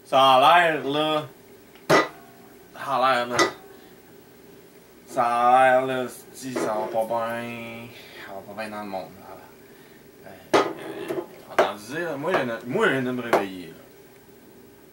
Ça a l'air, là. Ça a l'air, là. Ça a l'air, là. Si ça va pas bien. Ça va pas bien dans le monde, là. Entendu dire, moi, je viens de me réveiller,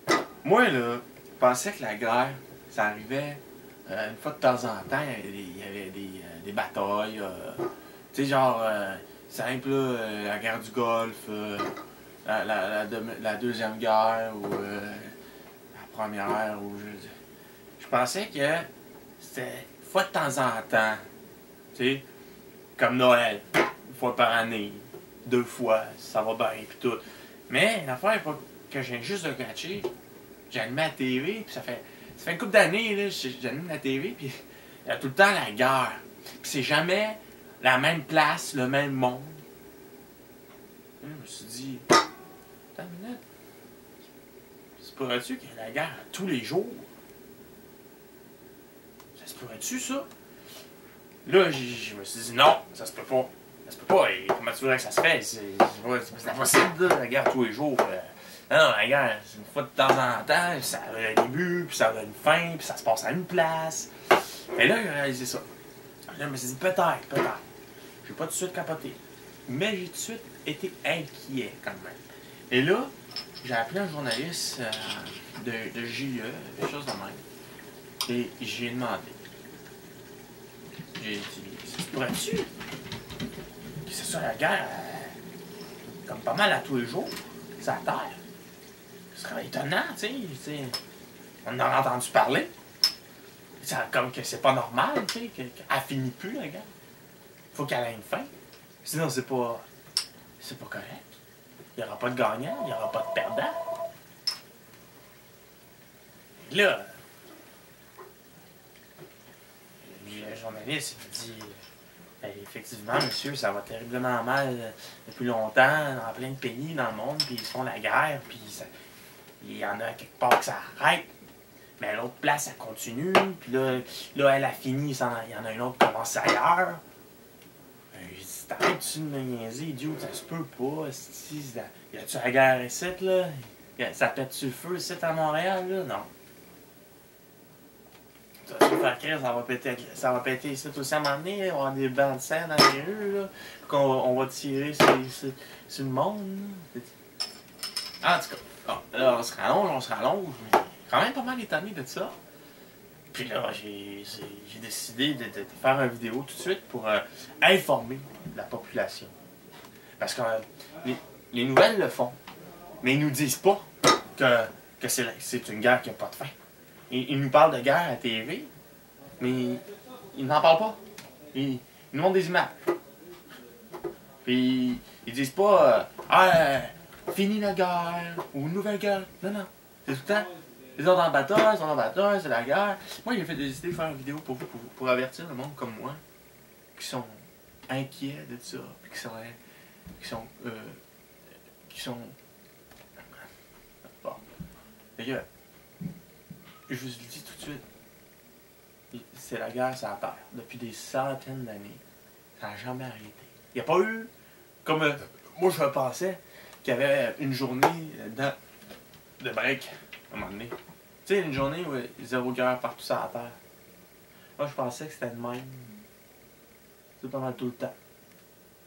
là. Moi, là, je pensais que la guerre, ça arrivait une fois de temps en temps. Il y avait des batailles. Tu sais, genre, simple, là, la guerre du Golfe, la Deuxième Guerre, ou la Première, ou je pensais que c'était une fois de temps en temps. Tu sais, comme Noël, une fois par année, 2 fois, ça va bien, pis tout. Mais l'affaire que je viens juste de catcher, j'ai allumé la TV, puis ça fait une couple d'années, là, j'allume la TV, puis il y a tout le temps la guerre. Puis c'est jamais la même place, le même monde. Je me suis dit, attends une minute, ça se pourrait-tu qu'il y ait la guerre tous les jours? Ça se pourrait-tu, ça? Là, je me suis dit, non, ça se peut pas. Ça se peut pas. Et comment tu voudrais que ça se fait? C'est impossible, là, la guerre tous les jours. Non, la guerre, c'est une fois de temps en temps, ça a un début, puis ça a une fin, puis ça se passe à une place. Et là, j'ai réalisé ça. Là, je me suis dit, peut-être. J'ai pas tout de suite capoté. Mais j'ai tout de suite été inquiet, quand même. Et là, j'ai appelé un journaliste de JE, des choses de même. Et j'ai demandé. J'ai dit, ça se pourrait-tu que ce soit la guerre comme pas mal à tous les jours, sur la Terre? Ce serait étonnant, tu sais. On en a entendu parler. Ça, comme que c'est pas normal, tu sais, qu'elle finit plus, la guerre. Faut qu'elle ait une fin. Sinon, c'est pas correct. Il n'y aura pas de gagnant, il n'y aura pas de perdant. Et là, le journaliste il me dit effectivement, monsieur, ça va terriblement mal depuis longtemps, dans plein de pays dans le monde, puis ils font la guerre, puis il y en a quelque part que ça arrête. Mais à l'autre place, ça continue, puis là elle a fini, il y en a une autre qui commence ailleurs. J'ai dit, t'arrêtes-tu de me niaiser, idiot, ça se peut pas, y a-tu la guerre ici, là? Ça pète-tu le feu ici à Montréal, là? Non. Ça va faire crise, ça va péter ici aussi à un moment donné, il va y avoir des bancs de sang dans les rues, là, qu'on va tirer sur le monde, là. En tout cas, bon, là, on se rallonge, mais quand même pas mal étonné de ça. Puis là, j'ai décidé de faire une vidéo tout de suite pour informer la population. Parce que les nouvelles le font, mais ils nous disent pas que c'est une guerre qui n'a pas de fin. Ils nous parlent de guerre à la TV, mais ils n'en parlent pas. Ils nous montrent des images. Puis ils disent pas fini la guerre ou nouvelle guerre. Non. C'est tout le temps. Ils sont en bataille, c'est la guerre. Moi, j'ai décidé de faire une vidéo pour vous, pour avertir le monde comme moi, qui sont inquiets de ça, puis qui sont. Bon. Fait que, je vous le dis tout de suite, c'est la guerre sur la Terre. Depuis des centaines d'années, ça n'a jamais arrêté. Il n'y a pas eu, comme moi je pensais, qu'il y avait une journée de break, à un moment donné. Tu sais, une journée où il y a 0 guerre partout sur la Terre. Moi, je pensais que c'était le même. C'est pas mal tout le temps.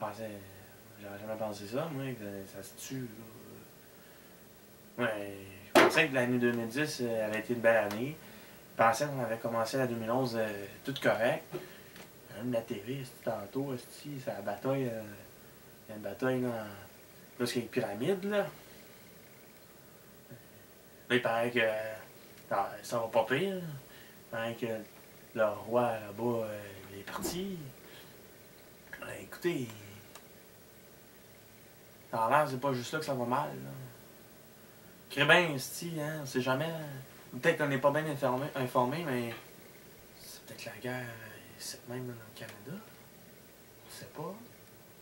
J'aurais jamais pensé ça, moi, que ça se tue, là. Ouais, je pensais que l'année 2010 avait été une belle année. Je pensais qu'on avait commencé la 2011 tout correct. Même la TV, tantôt, c'est la bataille. Il y a une bataille là qu'il y a les pyramides, là. Là, il paraît que ça va pas pire. Il paraît que le roi là-bas il est parti. Écoutez, ça a l'air c'est pas juste là que ça va mal. Crée bien, hein, on sait jamais. Peut-être qu'on n'est pas bien informé, mais c'est peut-être la guerre, c'est même dans le Canada. On sait pas.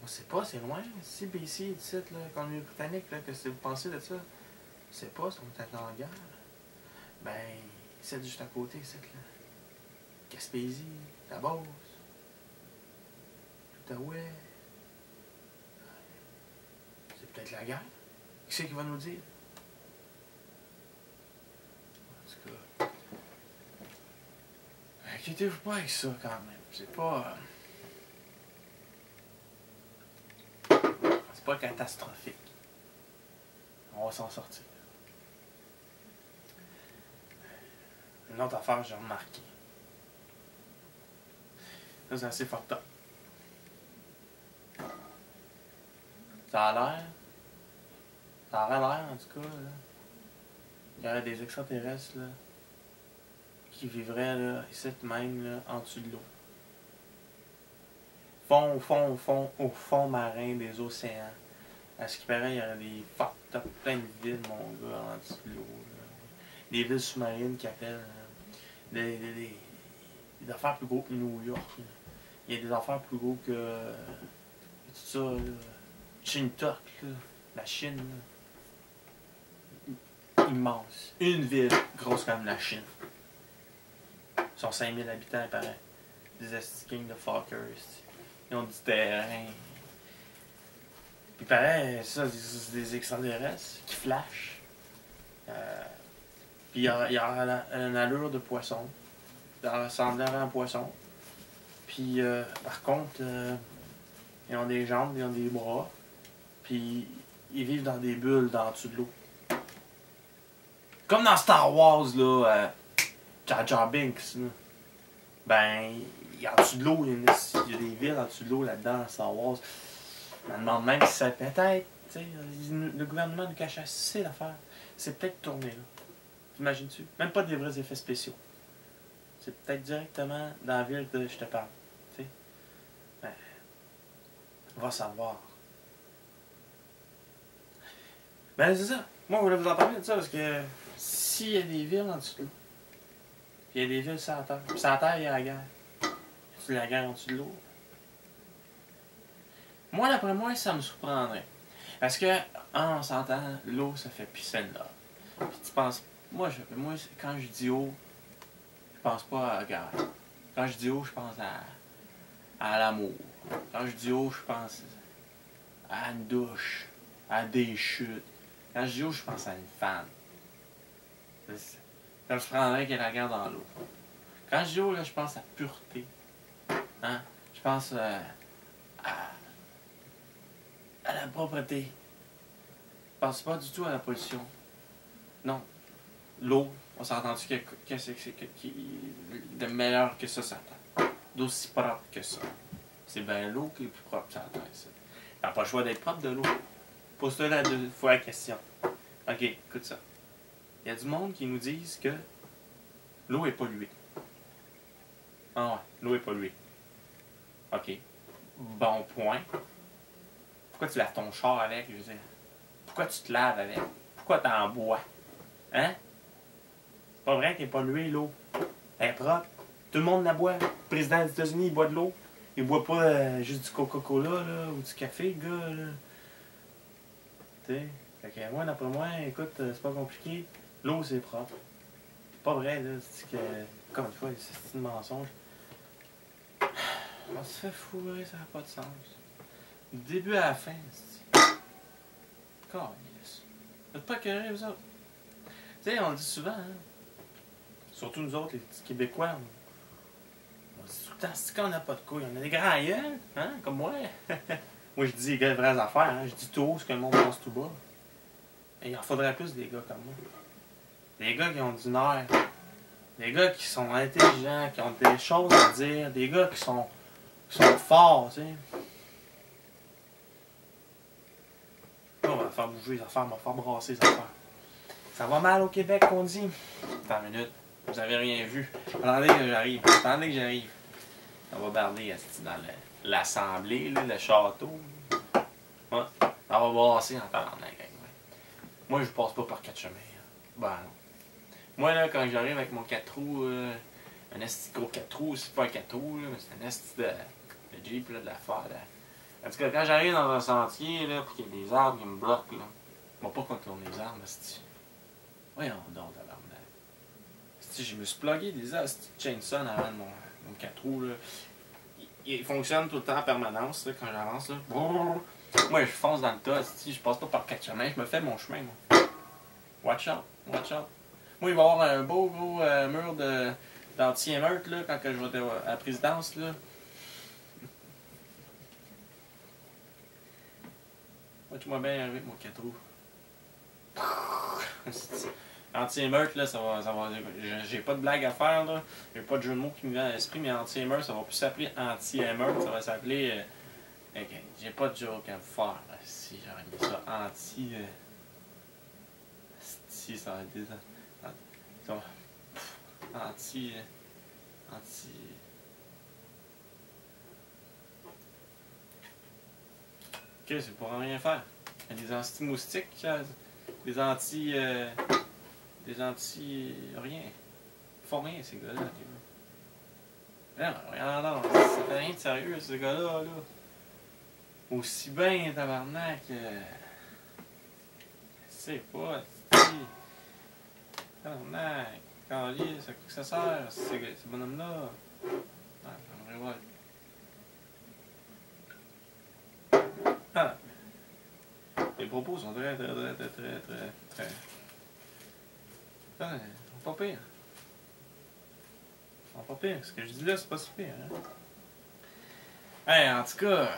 On sait pas, c'est loin. Si BC est ici, là, Colombie-Britannique, qu'est-ce que vous pensez de ça? On sait pas si on est en guerre. Ben, c'est juste à côté, c'est là. Gaspésie, la Beauce, l'Outaouais. C'est peut-être la guerre. Qui c'est qui va nous dire? inquiétez-vous pas avec ça quand même. C'est pas. C'est pas catastrophique. On va s'en sortir. Une autre affaire, j'ai remarqué. Ça, c'est assez fucked up. Ça a l'air. Ça aurait l'air, en tout cas, là. Il y aurait des extraterrestres, là, qui vivraient, là, ici même, là, en dessous de l'eau. Au fond marin des océans. À ce qui paraît, il y aurait des fucked up, plein de villes, mon gars, en dessous de l'eau, là. Des villes sous-marines qui appellent des affaires plus gros que New York, là. Il y a des affaires plus gros que tout ça, là. Chintok, là, la Chine, là. Immense. Une ville grosse comme la Chine. Ils sont 5000 habitants, il paraît. Des king de fuckers. Ils ont du terrain. Il paraît, ça, des extraterrestres qui flashent. Puis il y a une allure de poisson. Ça ressemble à un poisson. Puis par contre, ils ont des jambes, ils ont des bras. Puis ils vivent dans des bulles dans dessous de l'eau. Comme dans Star Wars, là, Jar Jar Binks, là. Ben, en dessous de l'eau, il y a des villes en dessous de l'eau là-dedans dans Star Wars. Je me demande même si ça peut-être, tu sais, le gouvernement nous cache assez d'affaires. C'est peut-être tourné là. T'imagines-tu? Même pas des vrais effets spéciaux. C'est peut-être directement dans la ville que je te parle. Tu sais? Ben, on va savoir. Ben, c'est ça. Moi, je voulais vous en parler de ça parce que s'il y a des villes en dessous de l'eau, puis il y a des villes sur la terre, puis sur la terre, il y a la guerre. Y a la guerre en dessous de l'eau? Moi, d'après moi, ça me surprendrait. Parce que, on s'entend, l'eau, ça fait piscine là. Puis tu penses. Moi, quand je dis eau, je pense pas à la guerre. Quand je dis eau, je pense à l'amour. Quand je dis eau, je pense à une douche, à des chutes. Quand je dis eau, je pense à une femme. Ça me surprendrait qu'il y ait la guerre dans l'eau. Quand je dis eau, là, je pense à pureté. Hein? Je pense à la propreté. Je pense pas du tout à la pollution. Non. L'eau, on s'est entendu que c'est de meilleur que ça, ça terre. D'aussi propre que ça. C'est bien l'eau qui est plus propre, ça terre, ça. T'as pas le choix d'être propre de l'eau. Pose-toi la deux fois la question. Ok, écoute ça. Il y a du monde qui nous disent que l'eau est polluée. Ah ouais, l'eau est polluée. Ok. Bon point. Pourquoi tu laves ton char avec, je veux dire? Pourquoi tu te laves avec? Pourquoi t'en bois? Hein? C'est pas vrai qu'elle est polluée, l'eau. Elle est propre. Tout le monde la boit. Le président des États-Unis, il boit de l'eau. Il boit pas juste du Coca-Cola, là, ou du café, le gars, là. Tu sais? Fait que moi, d'après moi, écoute, c'est pas compliqué. L'eau, c'est propre. C'est pas vrai, là. C'est que, comme une fois, c'est un mensonge. On se fait fourrer, ça n'a pas de sens. Du début à la fin, c'est... Calisse. Faites pas écœurer, vous autres. Tu sais, on le dit souvent, hein. Surtout nous autres, les petits Québécois. On dit tout le temps, c'est qu'on n'a pas de couilles. On a des grands gueules, hein, comme moi. Moi, je dis les vraies affaires, hein. Je dis tout haut ce que le monde pense tout bas. Et il en faudrait plus des gars comme moi. Des gars qui ont du nerf. Des gars qui sont intelligents, qui ont des choses à dire. Des gars qui sont forts, tu sais. Là, on va faire bouger les affaires, on va faire brasser les affaires. Ça va mal au Québec, qu'on dit. Attends une minute, vous avez rien vu. Attendez que j'arrive, attendez que j'arrive. On va barder dans l'assemblée, le château. Ouais, ça va brasser en tabarnak. Moi, je passe pas par 4 chemins. Ben non. Moi, là, quand j'arrive avec mon 4 roues, un esti gros 4 roues, c'est pas un 4 roues, là, mais c'est un esti de Jeep, là, de l'affaire, là. En tout cas, quand j'arrive dans un sentier, là, pis qu'il y a des arbres qui me bloquent, là, on va pas contourner les arbres, esti. Voyons donc, tabarnak. Esti, je me suis plugué des esti chainsaw en avant de mon 4 roues, là. Il fonctionne tout le temps en permanence, là, quand j'avance, là. Moi, je fonce dans le tas, esti, je passe pas par 4 chemins, je me fais mon chemin, moi. Watch out, watch out. Moi, il va y avoir un beau gros mur d'anti-émeute, là, quand que je vais à la présidence, là. Vois-tu-moi bien arriver avec mon 4 roues. Anti-émeute, là, ça va. J'ai pas de blague à faire, là. J'ai pas de jeu de mots qui me vient à l'esprit, mais anti-émeute, ça va plus s'appeler anti-émeute, ça va s'appeler. J'ai pas de joke à vous faire, là. Si j'aurais mis ça anti. Si, ça va être des. Ça va. Anti. Ok, c'est pour rien faire. Il y a des anti-moustiques, des anti. Des anti. Rien. Ils font rien, ces gars-là. Non, regarde, ça fait rien de sérieux, ces gars-là, là. Aussi bien, tabarnak. Je sais pas, tabarnak. Calier, ça quoi que ça sert, ce bonhomme-là. Ouais, j'aimerais voir. Ah. Les propos sont très. Ah, ils sont pas pires. Ils sont pas pires. Ce que je dis là, c'est pas si pire, hein. Hey, en tout cas.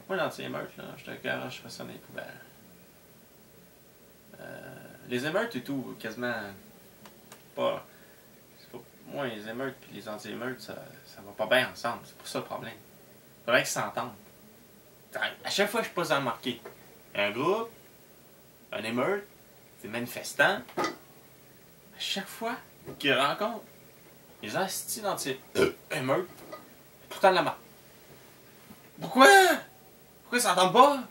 Moi, l'anti-émeute, là, je te garoche, je fais ça dans les poubelles. Les émeutes et tout, quasiment. Pas. Moi, les émeutes et les anti-émeutes, ça va pas bien ensemble. C'est pour ça le problème. Il faudrait qu'ils s'entendent. À chaque fois que je passe à remarquer, un groupe, un émeute, des manifestants, à chaque fois qu'ils rencontrent les astis d'anti-émeute, tout le temps de la marque. Pourquoi? Pourquoi ils s'entendent pas?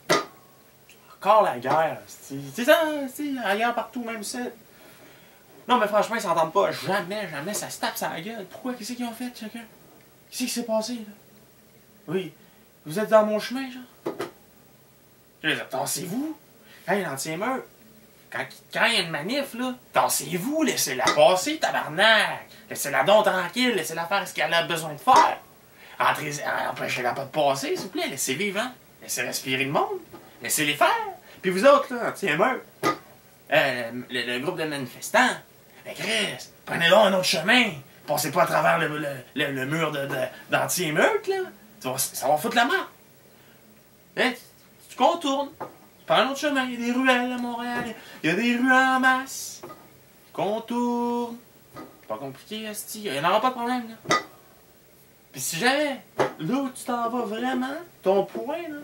Encore la guerre, c'est ça, la guerre partout, même ça. Non, mais franchement, ils s'entendent pas. Jamais ça se tape sa gueule. Pourquoi? Qu'est-ce qu'ils ont fait, chacun? Qu'est-ce qui s'est passé, là? Oui. Vous êtes dans mon chemin, genre? Je les tassez-vous. Hey, l'anti-émeute. Quand il y a une manif, là, tassez-vous, laissez-la passer, tabarnak. Laissez-la donc tranquille, laissez-la faire ce qu'elle a besoin de faire. Empêchez-la pas de passer, s'il vous plaît. Laissez vivre, hein? Laissez respirer le monde. Laissez-les faire. Puis vous autres, là, anti-émeute. Le groupe de manifestants. Mais Chris, prenez donc un autre chemin. Passez pas à travers le mur d'anti-émeute, là. Ça va foutre la main. Hein? Tu contournes. Tu prends un autre chemin. Il y a des ruelles à Montréal. Il y a des rues en masse. Tu contournes. C'est pas compliqué, esti. Il n'y en aura pas de problème, là. Puis si jamais, là où tu t'en vas vraiment, ton point, là,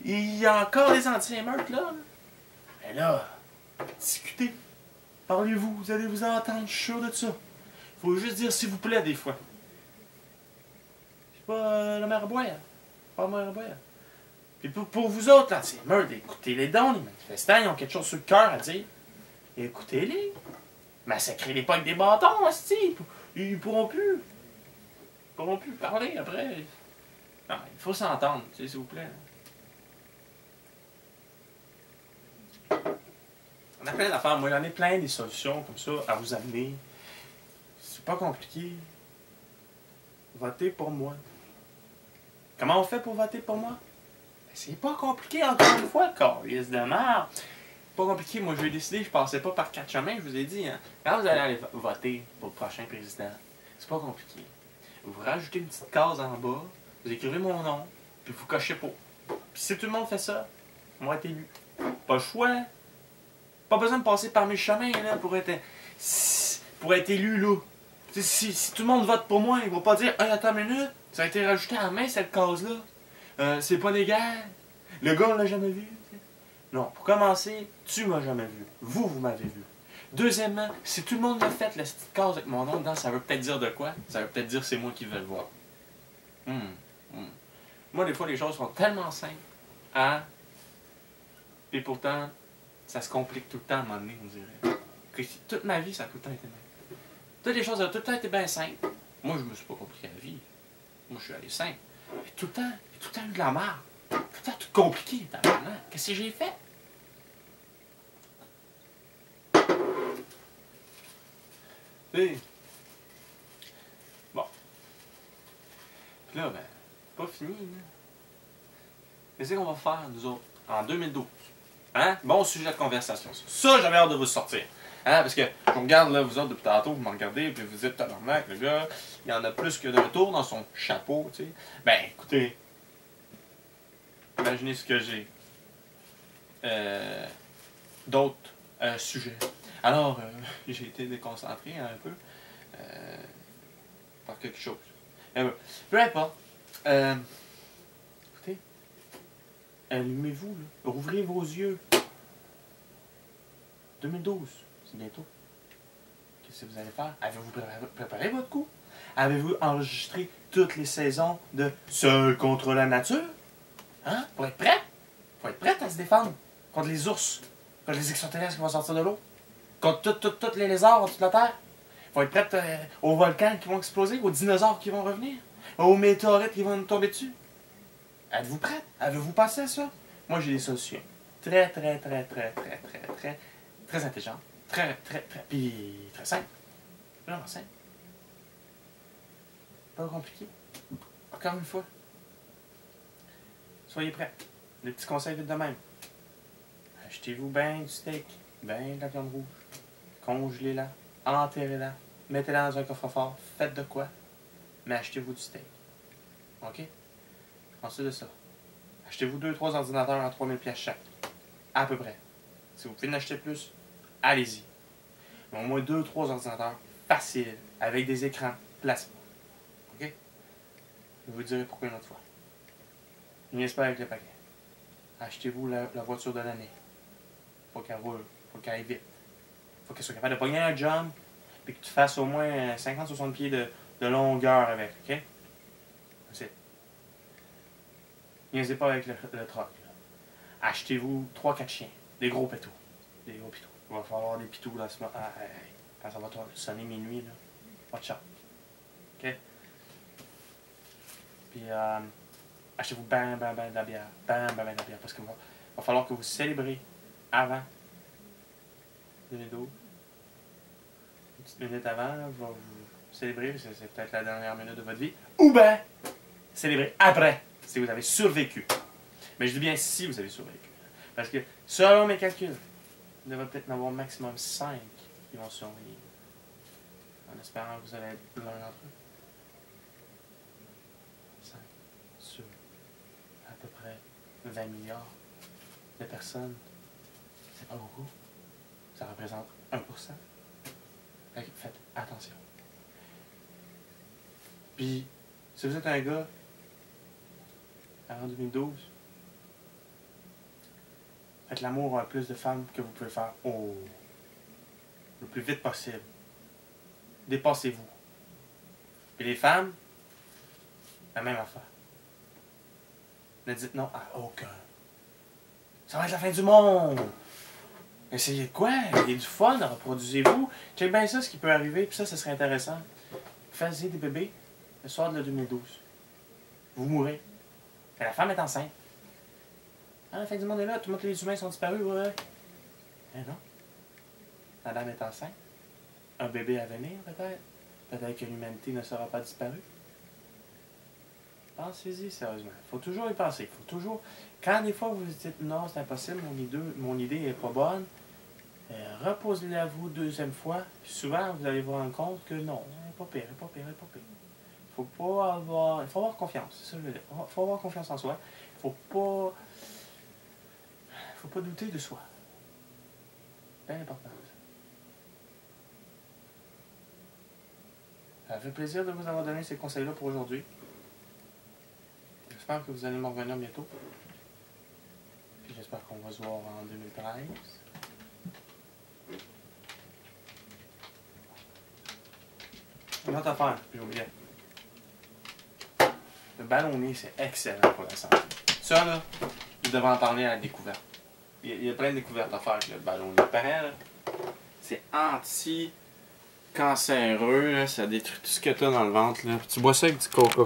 il y a encore des anti-émeutes, là. Mais là, discutez. Parlez-vous. Vous allez vous entendre. Je suis sûr de ça. Il faut juste dire s'il vous plaît, des fois. C'est pas le maire Boyer. Pas le maire Boyer. Puis pour vous autres, anti-émeutes, écoutez-les donc, les manifestants, ils ont quelque chose sur le cœur à dire. Écoutez-les. Massacrez-les pas avec des bâtons, hostie. Ils pourront plus. Ils pourront plus parler après. Non, il faut s'entendre, s'il vous plaît. On a plein d'affaires. Moi, j'en ai plein des solutions comme ça à vous amener. C'est pas compliqué. Votez pour moi. Comment on fait pour voter pour moi? C'est pas compliqué, encore une fois, câlisse de merde. Pas compliqué, moi je vais décider, je passais pas par 4 chemins, je vous ai dit. Hein. Quand vous allez aller voter pour le prochain président, c'est pas compliqué. Vous rajoutez une petite case en bas, vous écrivez mon nom, puis vous cochez pour. Puis si tout le monde fait ça, on va être élu. Pas le choix. Pas besoin de passer par mes chemins là, pour être élu là. Si tout le monde vote pour moi, ils vont pas dire hey, attends une minute, ça a été rajouté à la main cette case-là. C'est pas légal. Le gars, on l'a jamais vu. T'sais. Non, pour commencer, tu m'as jamais vu. Vous m'avez vu. Deuxièmement, si tout le monde l'a fait, la petite case avec mon nom dedans, ça veut peut-être dire de quoi? Ça veut peut-être dire c'est moi qui veux le voir. Moi, des fois, les choses sont tellement simples. Hein? Et pourtant, ça se complique tout le temps à un moment donné, on dirait. Que toute ma vie, ça a tout le temps été même. Toutes les choses ont tout le temps été bien simples. Moi, je me suis pas compliqué la vie. Moi, je suis allé simple. Mais tout le temps eu de la merde. Tout le temps tout compliqué, tabarnak. Qu'est-ce que j'ai fait? Hey. Bon. Puis là, ben, pas fini, là. Qu'est-ce qu'on va faire, nous autres, en 2012? Hein? Bon sujet de conversation, ça. Ça, j'avais hâte de vous sortir. Ah, parce que je vous regarde là, vous autres depuis tantôt, vous me regardez, puis vous dites, tabarnak, le gars, il y en a plus que de retour dans son chapeau, tu sais. Ben, écoutez, imaginez ce que j'ai. D'autres sujets. Alors, j'ai été déconcentré un peu par quelque chose. Peu importe. Écoutez, allumez-vous, là. Rouvrez vos yeux. 2012, c'est bientôt. Qu'est-ce que vous allez faire? Avez-vous préparé votre coup? Avez-vous enregistré toutes les saisons de Seul contre la nature? Hein? Pour être prêt? Faut être prêt à se défendre contre les ours, contre les extraterrestres qui vont sortir de l'eau, contre tous les lézards au-dessus de la Terre. Faut être prêt aux volcans qui vont exploser, aux dinosaures qui vont revenir, aux météorites qui vont nous tomber dessus. Êtes-vous prêt? Avez-vous pensé à ça? Moi, j'ai des solutions. Très intelligentes. Puis très simples. Vraiment simple. Pas compliqué. Encore une fois. Soyez prêts. Les petits conseils vite de même. Achetez-vous bien du steak, bien de la viande rouge. Congelez-la, enterrez-la, mettez-la dans un coffre-fort, faites de quoi, mais achetez-vous du steak. OK? Ensuite de ça, achetez-vous 2-3 ordinateurs à 3000$ chaque. À peu près. Si vous pouvez en acheter plus, allez-y. Mais au moins 2-3 ordinateurs faciles, avec des écrans plasma. OK? Je vous dirai pourquoi une autre fois. N'oubliez pas avec le paquet. Achetez-vous la voiture de l'année. Faut qu'elle roule, faut qu'elle aille vite. Faut qu'elle soit capable de pogner un jump, puis que tu fasses au moins 50-60 pieds de longueur avec, OK? C'est. Niaisez pas avec le truck. Achetez-vous 3-4 chiens, des gros pétous. Des gros pitous. Il va falloir des pitous là, quand ça va sonner minuit, là. Watch out. OK? Puis, achetez-vous ben de la bière. Ben de la bière. Parce qu'il va falloir que vous célébrez avant 2012. Une petite minute avant, vous célébrez, c'est peut-être la dernière minute de votre vie. Ou ben, célébrez après, si vous avez survécu. Mais je dis bien si vous avez survécu. Parce que, selon mes calculs, il devrait peut-être en avoir maximum 5 qui vont survivre. En espérant que vous allez être l'un d'entre eux. 5 sur à peu près 20 milliards de personnes. C'est pas beaucoup. Ça représente 1%. Faites attention. Puis, si vous êtes un gars, avant 2012, faites l'amour à plus de femmes que vous pouvez faire le plus vite possible. Dépassez-vous. Puis les femmes, la même affaire. Ne dites non à aucun. Ça va être la fin du monde. Essayez de quoi? Il y a du fun, reproduisez-vous. Check bien ça, ce qui peut arriver, puis ça serait intéressant. Faites des bébés le soir de 2012. Vous mourrez. Et la femme est enceinte. Ah, la fin du monde est là, tous les humains sont disparus, ouais. Mais non. La dame est enceinte. Un bébé à venir, peut-être. Peut-être que l'humanité ne sera pas disparue. Pensez-y sérieusement. Il faut toujours y penser. Il faut toujours. Quand des fois vous vous dites non, c'est impossible, mon idée n'est pas bonne, reposez-la vous deuxième fois. Puis souvent, vous allez vous rendre compte que non, elle n'est pas pire, elle n'est pas pire, elle n'est pas pire. Il faut avoir confiance. C'est ça que je veux dire. Il faut avoir confiance en soi. Il faut pas douter de soi. C'est bien important. Ça fait plaisir de vous avoir donné ces conseils-là pour aujourd'hui. J'espère que vous allez me revenir bientôt. Puis j'espère qu'on va se voir en 2013. Une autre affaire, j'ai oublié. Le ballonné, c'est excellent pour la santé. Ça, là, vous devez en parler à la découverte. Il y a plein de découvertes à faire avec le ballonné. Pareil, là, c'est anti-cancéreux, là, ça détruit tout ce que tu as dans le ventre. Là. Tu bois ça avec du coca.